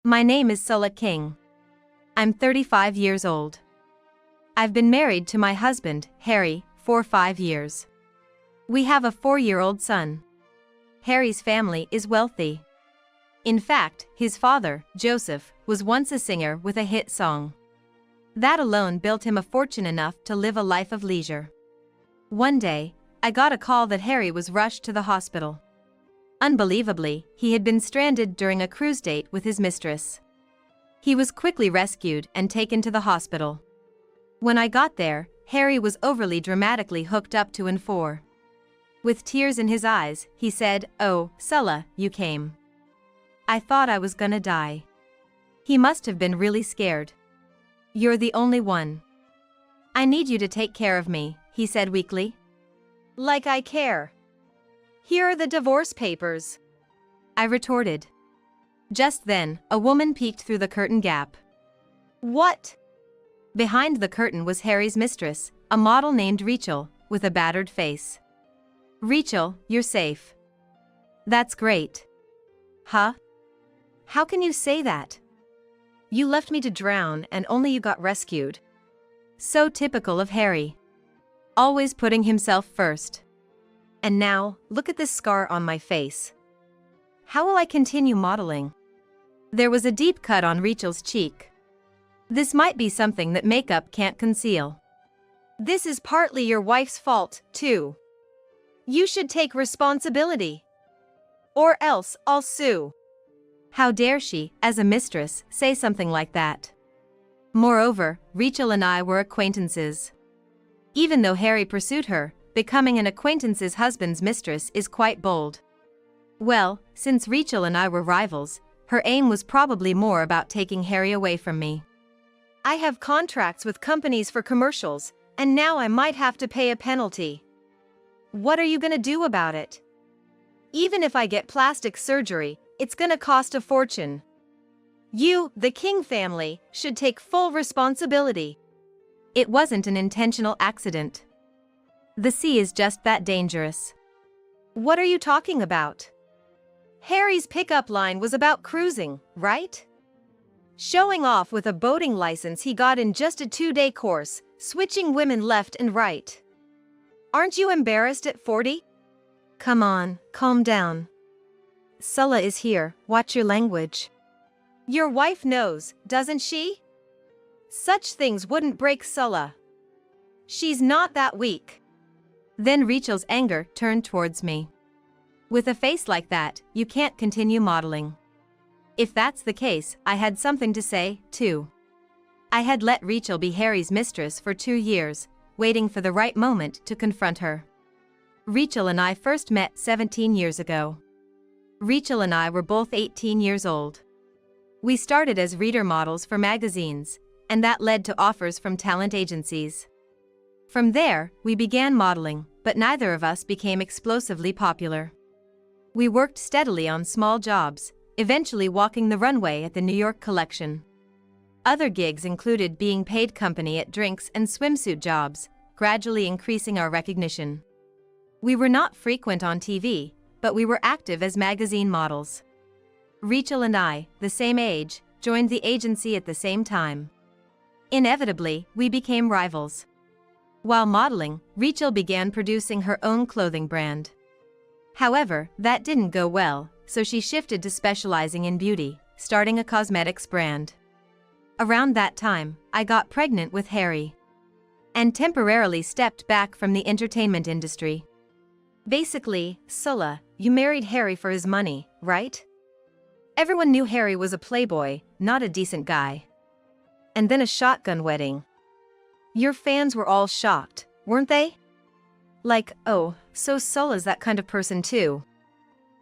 My name is Sulla King. I'm 35 years old. I've been married to my husband, Harry, for 5 years. We have a 4-year-old son. Harry's family is wealthy. In fact, his father, Joseph, was once a singer with a hit song. That alone built him a fortune enough to live a life of leisure. One day, I got a call that Harry was rushed to the hospital. Unbelievably, he had been stranded during a cruise date with his mistress. He was quickly rescued and taken to the hospital. When I got there, Harry was overly dramatically hooked up to and for. With tears in his eyes, he said, "Oh, Sulla, you came. I thought I was gonna die." He must have been really scared. "You're the only one. I need you to take care of me," he said weakly. "Like I care. Here are the divorce papers," I retorted. Just then, a woman peeked through the curtain gap. "What?" Behind the curtain was Harry's mistress, a model named Rachel, with a battered face. "Rachel, you're safe." "That's great." "Huh? How can you say that? You left me to drown and only you got rescued." So typical of Harry. Always putting himself first. And now, look at this scar on my face. How will I continue modeling? There was a deep cut on Rachel's cheek. This might be something that makeup can't conceal. "This is partly your wife's fault, too. You should take responsibility. Or else I'll sue." How dare she, as a mistress, say something like that? Moreover, Rachel and I were acquaintances. Even though Harry pursued her, becoming an acquaintance's husband's mistress is quite bold. Well, since Rachel and I were rivals, her aim was probably more about taking Harry away from me. "I have contracts with companies for commercials, and now I might have to pay a penalty. What are you gonna do about it? Even if I get plastic surgery, it's gonna cost a fortune. You, the King family, should take full responsibility." It wasn't an intentional accident. The sea is just that dangerous. "What are you talking about? Harry's pickup line was about cruising, right? Showing off with a boating license he got in just a 2-day course, switching women left and right. Aren't you embarrassed at 40? Come on, calm down. Sulla is here, watch your language." Your wife knows, doesn't she? Such things wouldn't break Sulla. She's not that weak. Then Rachel's anger turned towards me. "With a face like that, you can't continue modeling." If that's the case, I had something to say, too. I had let Rachel be Harry's mistress for 2 years, waiting for the right moment to confront her. Rachel and I first met 17 years ago. Rachel and I were both 18 years old. We started as reader models for magazines, and that led to offers from talent agencies. From there, we began modeling, but neither of us became explosively popular. We worked steadily on small jobs, eventually walking the runway at the New York collection. Other gigs included being paid company at drinks and swimsuit jobs, gradually increasing our recognition. We were not frequent on TV, but we were active as magazine models. Rachel and I, the same age, joined the agency at the same time. Inevitably, we became rivals. While modeling, Rachel began producing her own clothing brand. However, that didn't go well, so she shifted to specializing in beauty, starting a cosmetics brand. Around that time, I got pregnant with Harry. And temporarily stepped back from the entertainment industry. Basically, Sulla, you married Harry for his money, right? Everyone knew Harry was a playboy, not a decent guy. And then a shotgun wedding. Your fans were all shocked, weren't they? Like, oh, so Sulla's that kind of person too.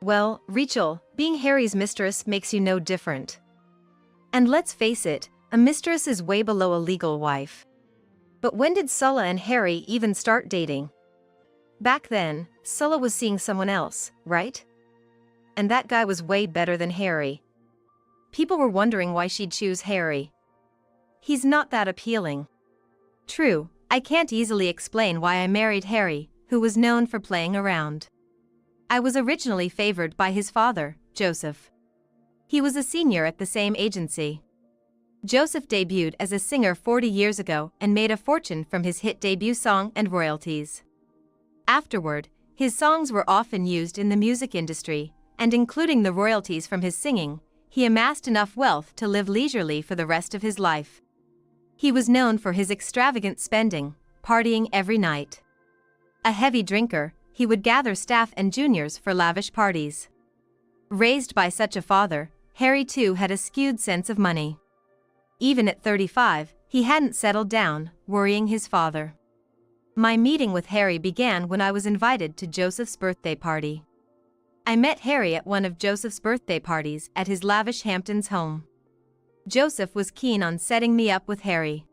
Well, Rachel, being Harry's mistress makes you no different. And let's face it, a mistress is way below a legal wife. But when did Sulla and Harry even start dating? Back then, Sulla was seeing someone else, right? And that guy was way better than Harry. People were wondering why she'd choose Harry. He's not that appealing. True, I can't easily explain why I married Harry, who was known for playing around. I was originally favored by his father, Joseph. He was a senior at the same agency. Joseph debuted as a singer 40 years ago and made a fortune from his hit debut song and royalties. Afterward, his songs were often used in the music industry, and including the royalties from his singing, he amassed enough wealth to live leisurely for the rest of his life. He was known for his extravagant spending, partying every night. A heavy drinker, he would gather staff and juniors for lavish parties. Raised by such a father, Harry too had a skewed sense of money. Even at 35, he hadn't settled down, worrying his father. My meeting with Harry began when I was invited to Joseph's birthday party. I met Harry at one of Joseph's birthday parties at his lavish Hamptons home. Joseph was keen on setting me up with Harry.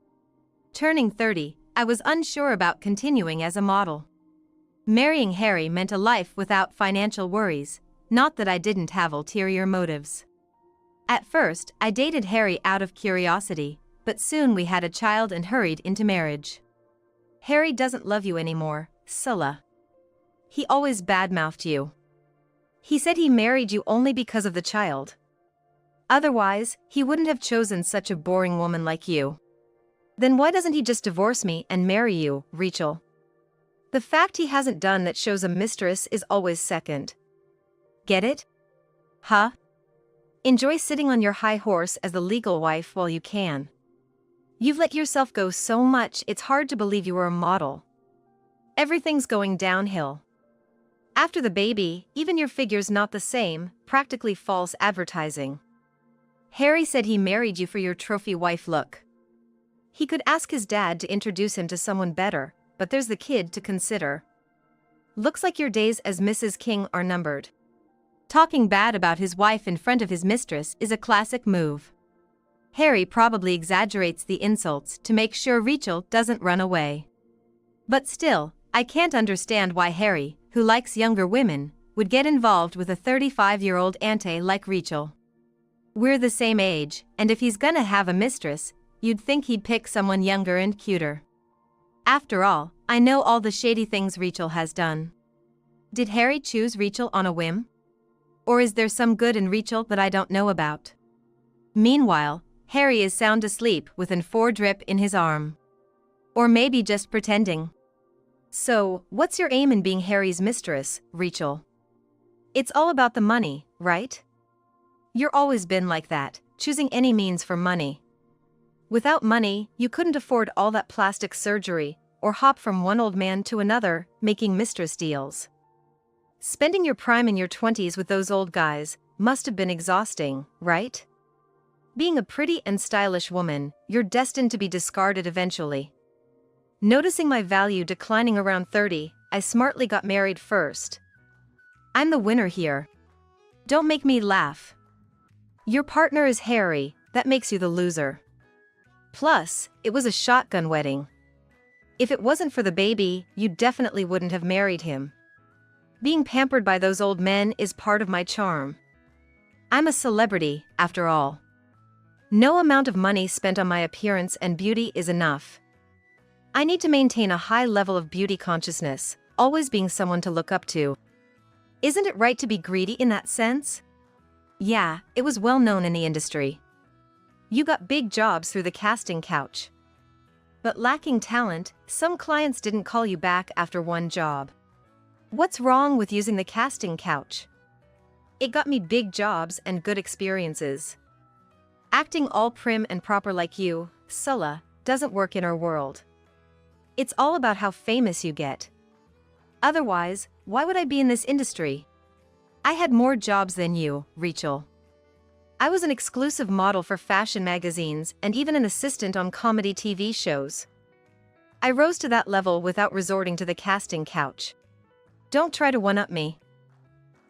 Turning 30, I was unsure about continuing as a model. Marrying Harry meant a life without financial worries, not that I didn't have ulterior motives. At first, I dated Harry out of curiosity, but soon we had a child and hurried into marriage. Harry doesn't love you anymore, Sulla. He always badmouthed you. He said he married you only because of the child. Otherwise, he wouldn't have chosen such a boring woman like you. Then why doesn't he just divorce me and marry you, Rachel? The fact he hasn't done that shows a mistress is always second. Get it? Huh? Enjoy sitting on your high horse as the legal wife while you can. You've let yourself go so much it's hard to believe you were a model. Everything's going downhill. After the baby, even your figure's not the same, practically false advertising. Harry said he married you for your trophy wife look. He could ask his dad to introduce him to someone better, but there's the kid to consider. Looks like your days as Mrs. King are numbered. Talking bad about his wife in front of his mistress is a classic move. Harry probably exaggerates the insults to make sure Rachel doesn't run away. But still, I can't understand why Harry, who likes younger women, would get involved with a 35-year-old auntie like Rachel. We're the same age, and if he's gonna have a mistress, you'd think he'd pick someone younger and cuter. After all, I know all the shady things Rachel has done. Did Harry choose Rachel on a whim? Or is there some good in Rachel that I don't know about? Meanwhile, Harry is sound asleep with an 4 drip in his arm. Or maybe just pretending. So, what's your aim in being Harry's mistress, Rachel? It's all about the money, right? You've always been like that, choosing any means for money. Without money, you couldn't afford all that plastic surgery, or hop from one old man to another, making mistress deals. Spending your prime in your 20s with those old guys must have been exhausting, right? Being a pretty and stylish woman, you're destined to be discarded eventually. Noticing my value declining around 30, I smartly got married first. I'm the winner here. Don't make me laugh. Your partner is Harry, that makes you the loser. Plus, it was a shotgun wedding. If it wasn't for the baby, you definitely wouldn't have married him. Being pampered by those old men is part of my charm. I'm a celebrity, after all. No amount of money spent on my appearance and beauty is enough. I need to maintain a high level of beauty consciousness, always being someone to look up to. Isn't it right to be greedy in that sense? Yeah, it was well known in the industry. You got big jobs through the casting couch. But lacking talent, some clients didn't call you back after one job. What's wrong with using the casting couch? It got me big jobs and good experiences. Acting all prim and proper like you, Sulla, doesn't work in our world. It's all about how famous you get. Otherwise, why would I be in this industry? I had more jobs than you, Rachel. I was an exclusive model for fashion magazines and even an assistant on comedy TV shows. I rose to that level without resorting to the casting couch. Don't try to one-up me.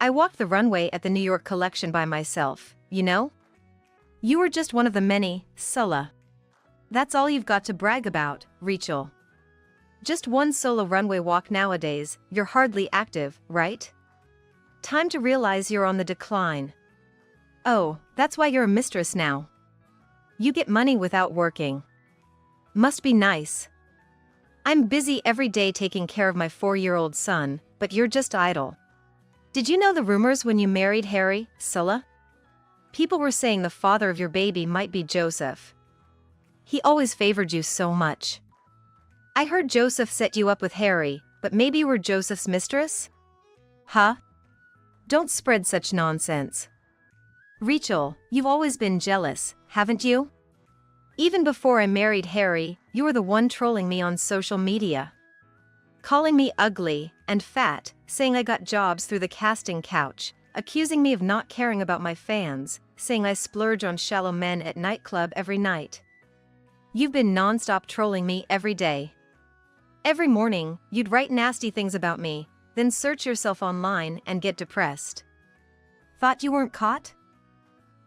I walked the runway at the New York collection by myself, you know? You were just one of the many, Sulla. That's all you've got to brag about, Rachel. Just one solo runway walk nowadays, you're hardly active, right? Time to realize you're on the decline. Oh, that's why you're a mistress now. You get money without working. Must be nice. I'm busy every day taking care of my 4-year-old son, but you're just idle. Did you know the rumors when you married Harry, Sulla? People were saying the father of your baby might be Joseph. He always favored you so much. I heard Joseph set you up with Harry, but maybe you were Joseph's mistress? Huh? Don't spread such nonsense. Rachel, you've always been jealous, haven't you? Even before I married Harry, you were the one trolling me on social media. Calling me ugly and fat, saying I got jobs through the casting couch, accusing me of not caring about my fans, saying I splurge on shallow men at nightclub every night. You've been non-stop trolling me every day. Every morning, you'd write nasty things about me, then search yourself online and get depressed. Thought you weren't caught?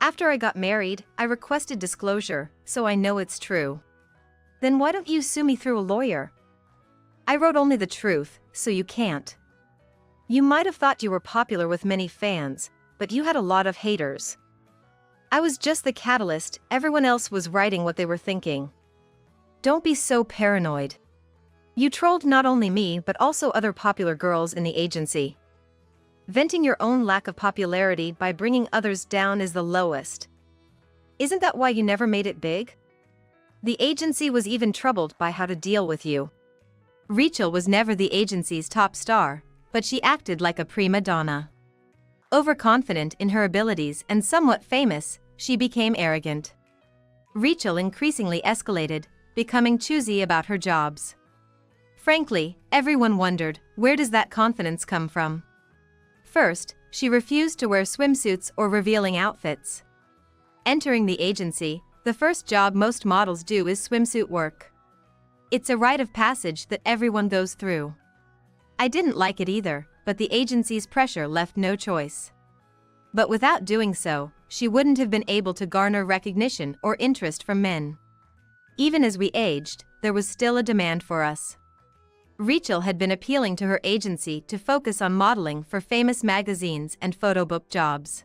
After I got married, I requested disclosure, so I know it's true. Then why don't you sue me through a lawyer? I wrote only the truth, so you can't. You might have thought you were popular with many fans, but you had a lot of haters. I was just the catalyst, everyone else was writing what they were thinking. Don't be so paranoid. You trolled not only me but also other popular girls in the agency. Venting your own lack of popularity by bringing others down is the lowest. Isn't that why you never made it big? The agency was even troubled by how to deal with you. Rachel was never the agency's top star, but she acted like a prima donna. Overconfident in her abilities and somewhat famous, she became arrogant. Rachel increasingly escalated, becoming choosy about her jobs. Frankly, everyone wondered, where does that confidence come from? First, she refused to wear swimsuits or revealing outfits. Entering the agency, the first job most models do is swimsuit work. It's a rite of passage that everyone goes through. I didn't like it either, but the agency's pressure left no choice. But without doing so, she wouldn't have been able to garner recognition or interest from men. Even as we aged, there was still a demand for us. Rachel had been appealing to her agency to focus on modeling for famous magazines and photo book jobs.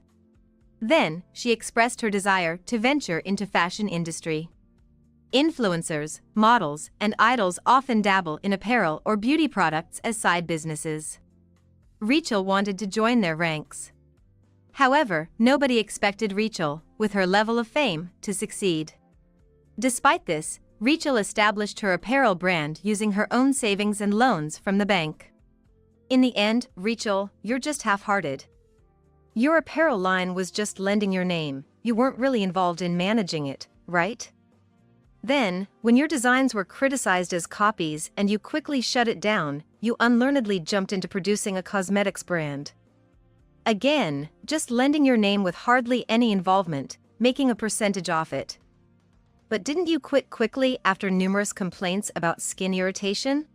Then, she expressed her desire to venture into fashion industry. Influencers, models, and idols often dabble in apparel or beauty products as side businesses. Rachel wanted to join their ranks. However, nobody expected Rachel, with her level of fame, to succeed. Despite this, Rachel established her apparel brand using her own savings and loans from the bank. In the end, Rachel, you're just half-hearted. Your apparel line was just lending your name, you weren't really involved in managing it, right? Then, when your designs were criticized as copies and you quickly shut it down, you unlearnedly jumped into producing a cosmetics brand. Again, just lending your name with hardly any involvement, making a percentage off it. But didn't you quit quickly after numerous complaints about skin irritation?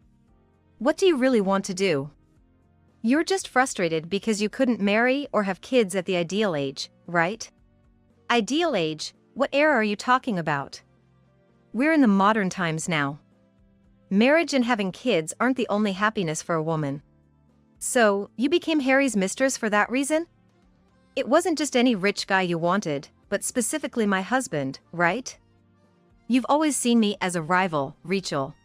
What do you really want to do? You're just frustrated because you couldn't marry or have kids at the ideal age, right? Ideal age? What era are you talking about? We're in the modern times now. Marriage and having kids aren't the only happiness for a woman. So, you became Harry's mistress for that reason? It wasn't just any rich guy you wanted, but specifically my husband, right? You've always seen me as a rival, Rachel.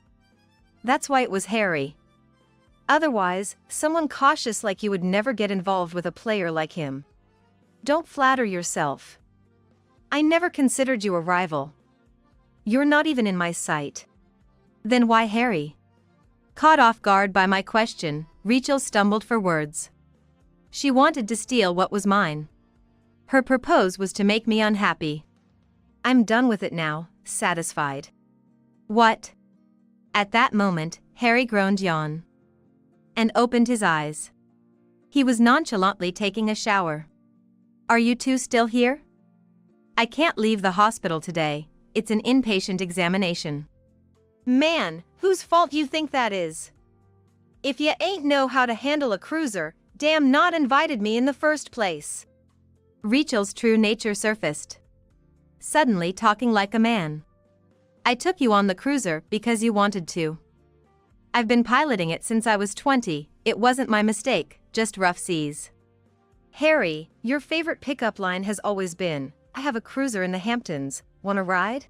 That's why it was Harry. Otherwise, someone cautious like you would never get involved with a player like him. Don't flatter yourself. I never considered you a rival. You're not even in my sight. Then why Harry? Caught off guard by my question, Rachel stumbled for words. She wanted to steal what was mine. Her purpose was to make me unhappy. I'm done with it now, satisfied. What? At that moment, Harry groaned yawn. And opened his eyes. He was nonchalantly taking a shower. Are you two still here? I can't leave the hospital today, it's an inpatient examination. Man, whose fault you think that is? If ya ain't know how to handle a cruiser, damn not invited me in the first place. Rachel's true nature surfaced. Suddenly talking like a man. I took you on the cruiser because you wanted to. I've been piloting it since I was 20, it wasn't my mistake, just rough seas. Harry, your favorite pickup line has always been, I have a cruiser in the Hamptons, want a ride?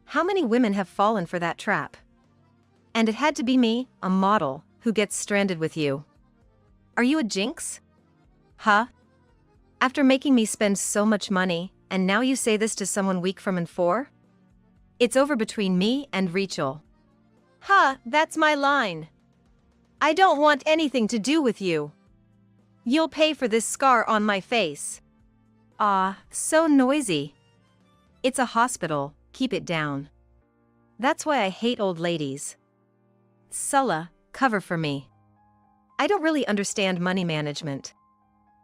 How many women have fallen for that trap? And it had to be me, a model, who gets stranded with you. Are you a jinx? Huh? After making me spend so much money, and now you say this to someone week from and four? It's over between me and Rachel. Ha, that's my line. I don't want anything to do with you. You'll pay for this scar on my face. Ah, so noisy. It's a hospital, keep it down. That's why I hate old ladies. Sulla, cover for me. I don't really understand money management.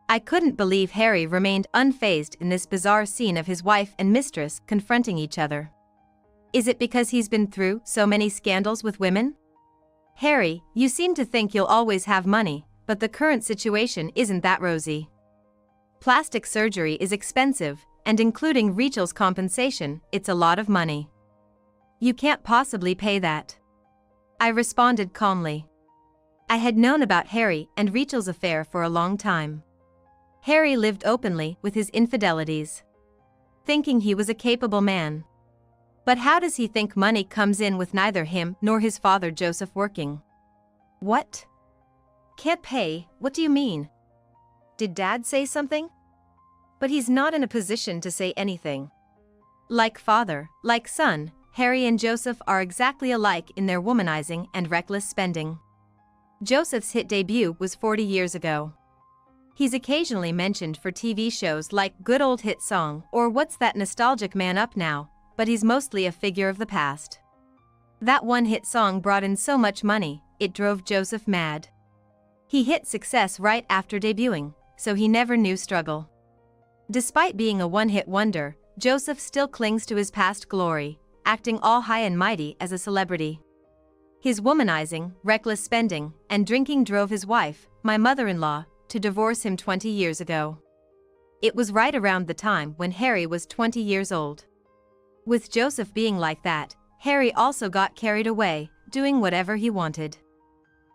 I couldn't believe Harry remained unfazed in this bizarre scene of his wife and mistress confronting each other. Is it because he's been through so many scandals with women? Harry, you seem to think you'll always have money, but the current situation isn't that rosy. Plastic surgery is expensive, and including Rachel's compensation, it's a lot of money. You can't possibly pay that. I responded calmly. I had known about Harry and Rachel's affair for a long time. Harry lived openly with his infidelities, thinking he was a capable man. But how does he think money comes in with neither him nor his father Joseph working? What? Can't pay, what do you mean? Did Dad say something? But he's not in a position to say anything. Like father, like son, Harry and Joseph are exactly alike in their womanizing and reckless spending. Joseph's hit debut was 40 years ago. He's occasionally mentioned for TV shows like Good Old Hit Song or What's That Nostalgic Man Up Now, but he's mostly a figure of the past. That one hit song brought in so much money, it drove Joseph mad. He hit success right after debuting, so he never knew struggle. Despite being a one-hit wonder, Joseph still clings to his past glory, acting all high and mighty as a celebrity. His womanizing, reckless spending, and drinking drove his wife, my mother-in-law, to divorce him 20 years ago. It was right around the time when Harry was 20 years old. With Joseph being like that, Harry also got carried away, doing whatever he wanted.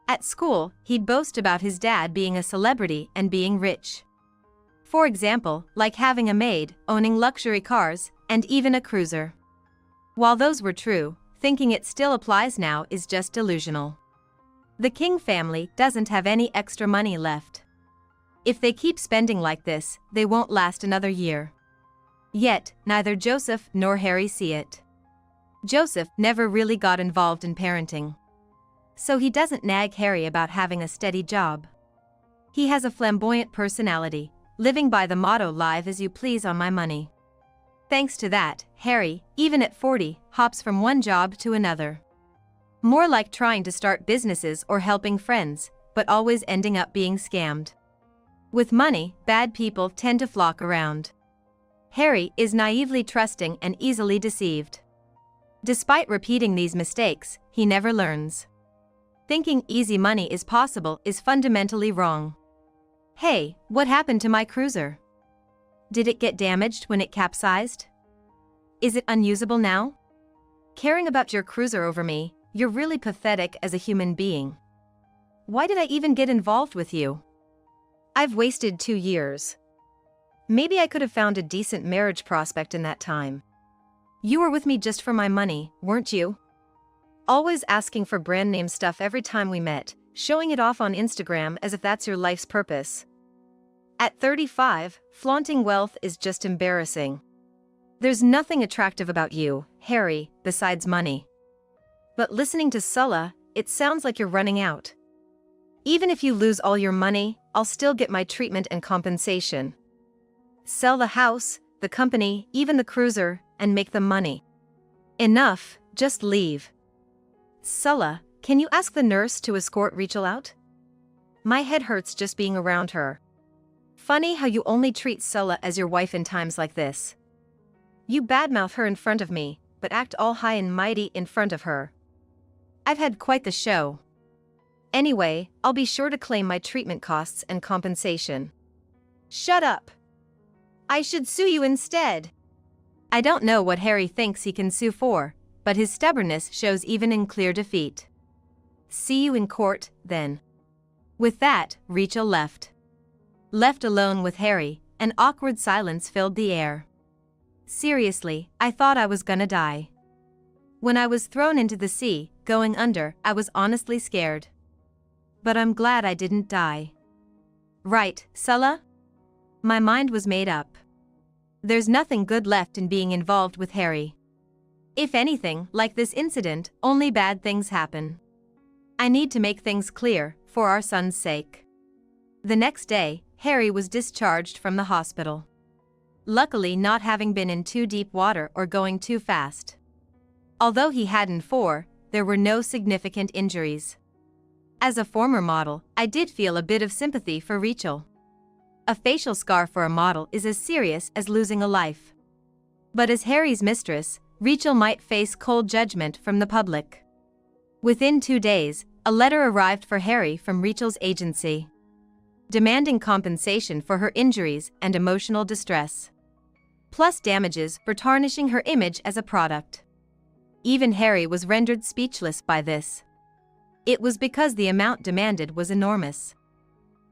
At school, he'd boast about his dad being a celebrity and being rich. For example, like having a maid, owning luxury cars, and even a cruiser. While those were true, thinking it still applies now is just delusional. The King family doesn't have any extra money left. If they keep spending like this, they won't last another year. Yet, neither Joseph nor Harry see it. Joseph never really got involved in parenting. So he doesn't nag Harry about having a steady job. He has a flamboyant personality, living by the motto "live as you please on my money." Thanks to that, Harry, even at 40, hops from one job to another. More like trying to start businesses or helping friends, but always ending up being scammed. With money, bad people tend to flock around. Harry is naively trusting and easily deceived. Despite repeating these mistakes, he never learns. Thinking easy money is possible is fundamentally wrong. Hey, what happened to my cruiser? Did it get damaged when it capsized? Is it unusable now? Caring about your cruiser over me, you're really pathetic as a human being. Why did I even get involved with you? I've wasted 2 years. Maybe I could have found a decent marriage prospect in that time. You were with me just for my money, weren't you? Always asking for brand name stuff every time we met, showing it off on Instagram as if that's your life's purpose. At 35, flaunting wealth is just embarrassing. There's nothing attractive about you, Harry, besides money. But listening to Sulla, it sounds like you're running out. Even if you lose all your money, I'll still get my treatment and compensation. Sell the house, the company, even the cruiser, and make the money. Enough, just leave. Sulla, can you ask the nurse to escort Rachel out? My head hurts just being around her. Funny how you only treat Sulla as your wife in times like this. You badmouth her in front of me, but act all high and mighty in front of her. I've had quite the show. Anyway, I'll be sure to claim my treatment costs and compensation. Shut up! I should sue you instead. I don't know what Harry thinks he can sue for, but his stubbornness shows even in clear defeat. See you in court, then. With that, Rachel left. Left alone with Harry, an awkward silence filled the air. Seriously, I thought I was gonna die. When I was thrown into the sea, going under, I was honestly scared. But I'm glad I didn't die. Right, Sulla? My mind was made up. There's nothing good left in being involved with Harry. If anything, like this incident, only bad things happen. I need to make things clear, for our son's sake. The next day, Harry was discharged from the hospital. Luckily, not having been in too deep water or going too fast. Although he had an 4, there were no significant injuries. As a former model, I did feel a bit of sympathy for Rachel. A facial scar for a model is as serious as losing a life. But as Harry's mistress, Rachel might face cold judgment from the public. Within 2 days, a letter arrived for Harry from Rachel's agency, demanding compensation for her injuries and emotional distress, plus damages for tarnishing her image as a product. Even Harry was rendered speechless by this. It was because the amount demanded was enormous.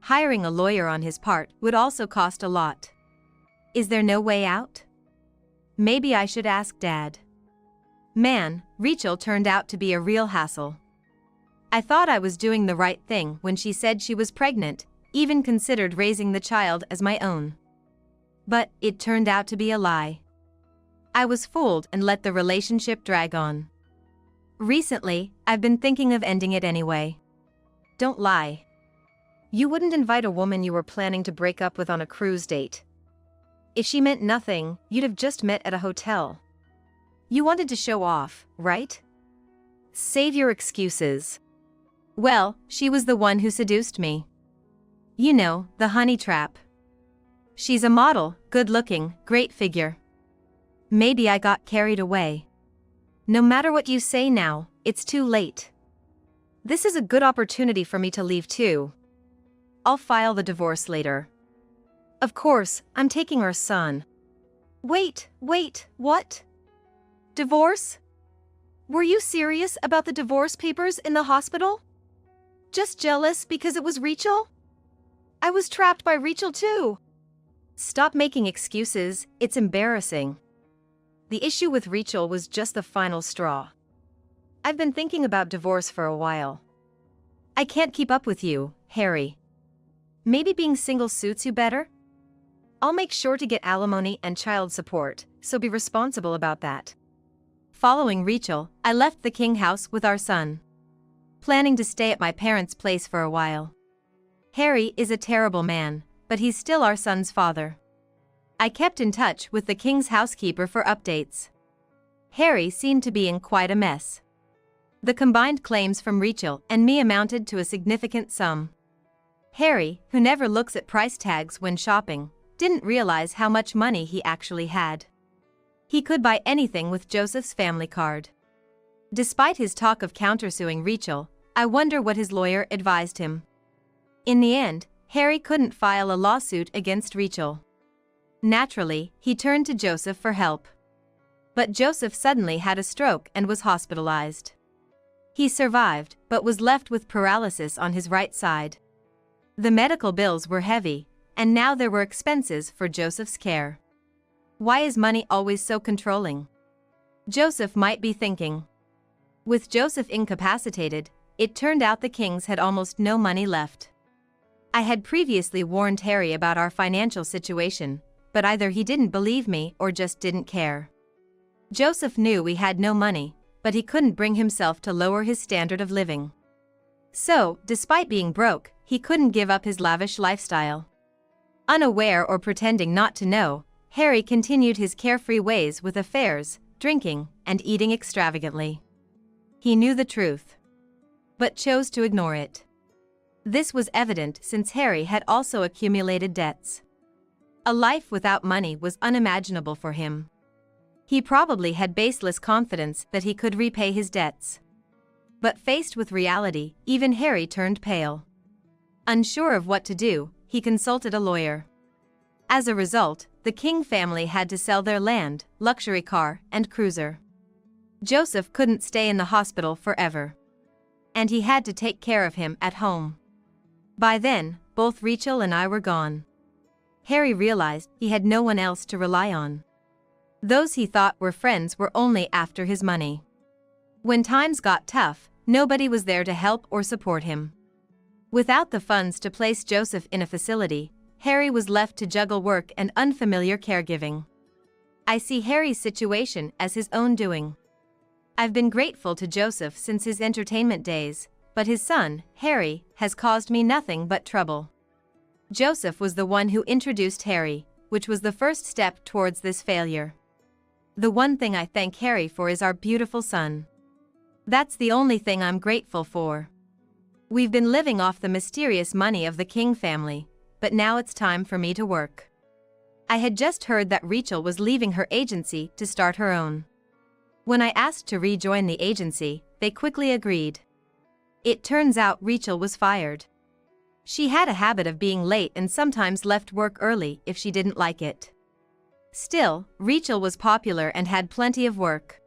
Hiring a lawyer on his part would also cost a lot. Is there no way out? Maybe I should ask Dad. Man, Rachel turned out to be a real hassle. I thought I was doing the right thing when she said she was pregnant, even considered raising the child as my own. But it turned out to be a lie. I was fooled and let the relationship drag on. Recently, I've been thinking of ending it anyway. Don't lie. You wouldn't invite a woman you were planning to break up with on a cruise date. If she meant nothing, you'd have just met at a hotel. You wanted to show off, right? Save your excuses. Well, she was the one who seduced me. You know, the honey trap. She's a model, good-looking, great figure. Maybe I got carried away. No matter what you say now, it's too late. This is a good opportunity for me to leave too. I'll file the divorce later. Of course, I'm taking our son. Wait, what? Divorce? Were you serious about the divorce papers in the hospital? Just jealous because it was Rachel? I was trapped by Rachel too. Stop making excuses, it's embarrassing. The issue with Rachel was just the final straw. I've been thinking about divorce for a while. I can't keep up with you, Harry. Maybe being single suits you better? I'll make sure to get alimony and child support, so be responsible about that. Following Rachel, I left the King house with our son, planning to stay at my parents' place for a while. Harry is a terrible man, but he's still our son's father. I kept in touch with the King's housekeeper for updates. Harry seemed to be in quite a mess. The combined claims from Rachel and me amounted to a significant sum. Harry, who never looks at price tags when shopping, didn't realize how much money he actually had. He could buy anything with Joseph's family card. Despite his talk of countersuing Rachel, I wonder what his lawyer advised him. In the end, Harry couldn't file a lawsuit against Rachel. Naturally, he turned to Joseph for help. But Joseph suddenly had a stroke and was hospitalized. He survived, but was left with paralysis on his right side. The medical bills were heavy, and now there were expenses for Joseph's care. Why is money always so controlling? Joseph might be thinking. With Joseph incapacitated, it turned out the Kings had almost no money left. I had previously warned Harry about our financial situation, but either he didn't believe me or just didn't care. Joseph knew we had no money, but he couldn't bring himself to lower his standard of living. So, despite being broke, he couldn't give up his lavish lifestyle. Unaware or pretending not to know, Harry continued his carefree ways with affairs, drinking, and eating extravagantly. He knew the truth, but chose to ignore it. This was evident since Harry had also accumulated debts. A life without money was unimaginable for him. He probably had baseless confidence that he could repay his debts. But faced with reality, even Harry turned pale. Unsure of what to do, he consulted a lawyer. As a result, the King family had to sell their land, luxury car, and cruiser. Joseph couldn't stay in the hospital forever, and he had to take care of him at home. By then, both Rachel and I were gone. Harry realized he had no one else to rely on. Those he thought were friends were only after his money. When times got tough, nobody was there to help or support him. Without the funds to place Joseph in a facility, Harry was left to juggle work and unfamiliar caregiving. I see Harry's situation as his own doing. I've been grateful to Joseph since his entertainment days, but his son, Harry, has caused me nothing but trouble. Joseph was the one who introduced Harry, which was the first step towards this failure. The one thing I thank Harry for is our beautiful son. That's the only thing I'm grateful for. We've been living off the mysterious money of the King family, but now it's time for me to work. I had just heard that Rachel was leaving her agency to start her own. When I asked to rejoin the agency, they quickly agreed. It turns out Rachel was fired. She had a habit of being late and sometimes left work early if she didn't like it. Still, Rachel was popular and had plenty of work.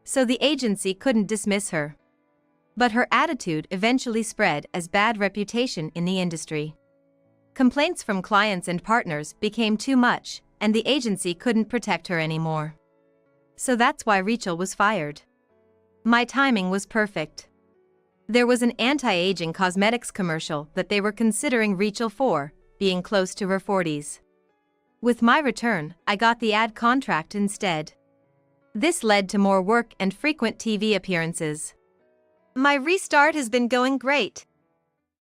So the agency couldn't dismiss her. But her attitude eventually spread as bad reputation in the industry. Complaints from clients and partners became too much, and the agency couldn't protect her anymore. So that's why Rachel was fired. My timing was perfect. There was an anti-aging cosmetics commercial that they were considering Rachel for, being close to her 40s. With my return, I got the ad contract instead. This led to more work and frequent TV appearances. My restart has been going great.